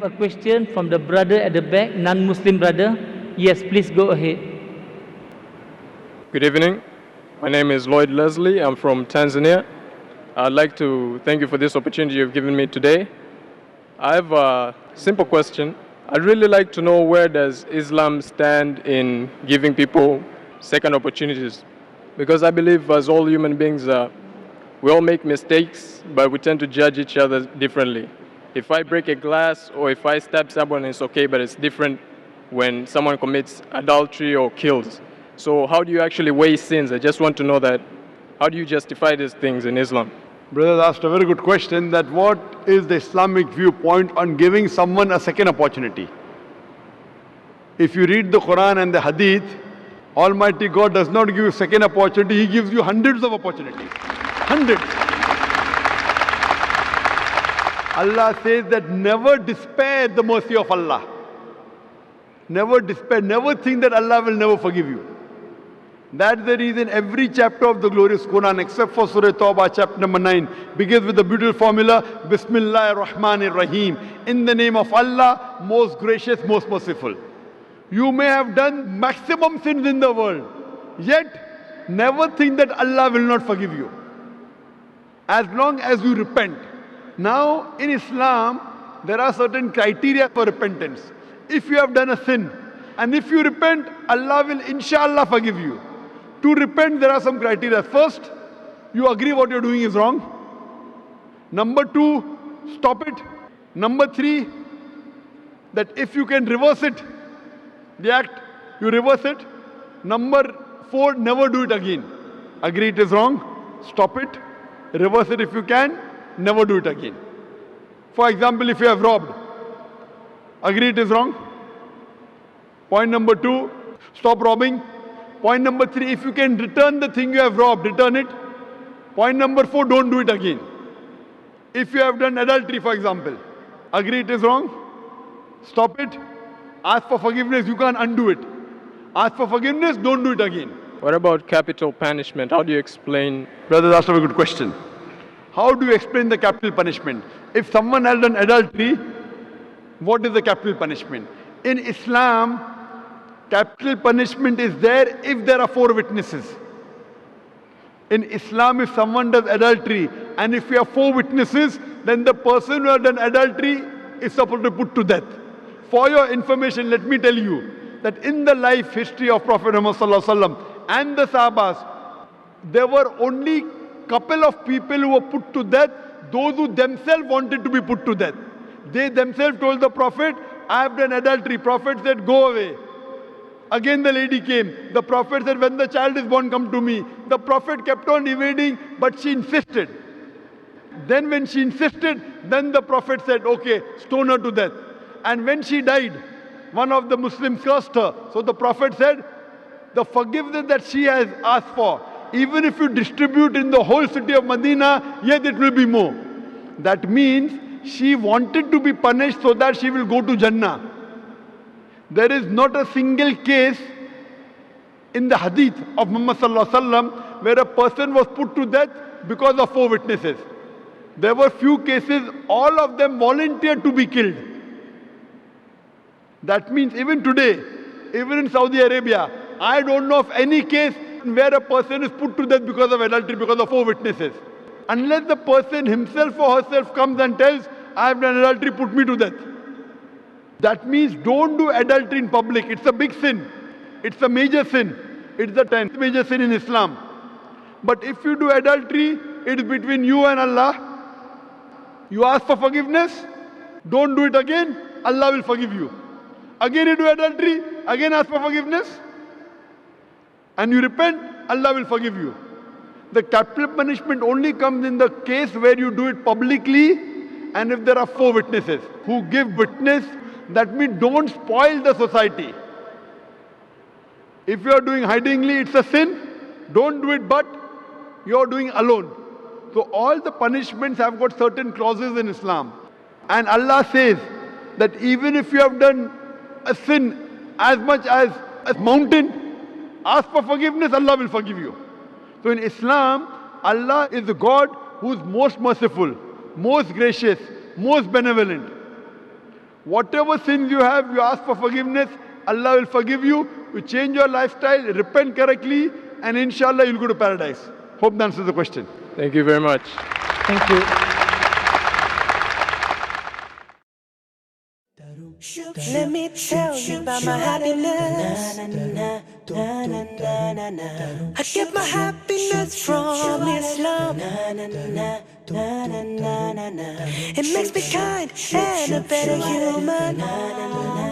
A question from the brother at the back, non-Muslim brother. Yes, please go ahead. Good evening. My name is Lloyd Leslie. I'm from Tanzania. I'd like to thank you for this opportunity you've given me today. I have a simple question. I'd really like to know, where does Islam stand in giving people second opportunities? Because I believe, as all human beings, we all make mistakes, but we tend to judge each other differently. If I break a glass or if I stab someone, it's okay, but it's different when someone commits adultery or kills. So how do you actually weigh sins? I just want to know that. How do you justify these things in Islam? Brother asked a very good question, that what is the Islamic viewpoint on giving someone a second opportunity? If you read the Quran and the Hadith, Almighty God does not give you second opportunity, He gives you hundreds of opportunities. Hundreds. Allah says that never despair the mercy of Allah. Never despair, never think that Allah will never forgive you. That's the reason every chapter of the glorious Quran, except for Surah Tawbah, chapter number 9, begins with the beautiful formula, Bismillahir Rahmanir Rahim. In the name of Allah, most gracious, most merciful. You may have done maximum sins in the world, yet never think that Allah will not forgive you, as long as you repent. Now, in Islam, there are certain criteria for repentance. If you have done a sin, and if you repent, Allah will inshallah forgive you. To repent, there are some criteria. First, you agree what you're doing is wrong. Number two, stop it. Number three, that if you can reverse it, the act, you reverse it. Number four, never do it again. Agree it is wrong, stop it, reverse it if you can, never do it again. For example, if you have robbed, agree it is wrong. Point number two, stop robbing. Point number three, if you can return the thing you have robbed, return it. Point number four, don't do it again. If you have done adultery, for example, agree it is wrong, stop it, ask for forgiveness, you can't undo it. Ask for forgiveness, don't do it again. What about capital punishment? How do you explain? Brother asked a good question. How do you explain the capital punishment? If someone has done adultery, what is the capital punishment? In Islam, capital punishment is there if there are 4 witnesses. In Islam, if someone does adultery and if we have 4 witnesses, then the person who has done adultery is supposed to be put to death. For your information, let me tell you that in the life history of Prophet Muhammad ﷺ and the Sahabas, there were only couple of people who were put to death, those who themselves wanted to be put to death. They themselves told the Prophet, I have done adultery. Prophet said, go away. Again the lady came. The Prophet said, when the child is born, come to me. The Prophet kept on evading, but she insisted. Then when she insisted, then the Prophet said, okay, stone her to death. And when she died, one of the Muslims cursed her. So the Prophet said, the forgiveness that she has asked for, even if you distribute in the whole city of Medina, yet it will be more. That means she wanted to be punished so that she will go to Jannah. There is not a single case in the hadith of Muhammad sallallahu alaihi wasallam where a person was put to death because of 4 witnesses. There were few cases, all of them volunteered to be killed. That means even today, even in Saudi Arabia, I don't know of any case where a person is put to death because of adultery, because of 4 witnesses. Unless the person himself or herself comes and tells, I have done adultery, put me to death. That means don't do adultery in public. It's a big sin. It's a major sin. It's the 10th major sin in Islam. But if you do adultery, it's between you and Allah. You ask for forgiveness, don't do it again, Allah will forgive you. Again you do adultery, again ask for forgiveness, and you repent, Allah will forgive you. The capital punishment only comes in the case where you do it publicly and if there are 4 witnesses who give witness. That means don't spoil the society. If you are doing hidingly, it's a sin. Don't do it, but you are doing alone. So all the punishments have got certain clauses in Islam. And Allah says that even if you have done a sin as much as a mountain, ask for forgiveness, Allah will forgive you. So in Islam, Allah is the God who is most merciful, most gracious, most benevolent. Whatever sins you have, you ask for forgiveness, Allah will forgive you. You change your lifestyle, repent correctly, and inshallah you'll go to paradise. Hope that answers the question. Thank you very much. Thank you. Let me tell you about my happiness. I get my happiness from Islam. It makes me kind and a better human.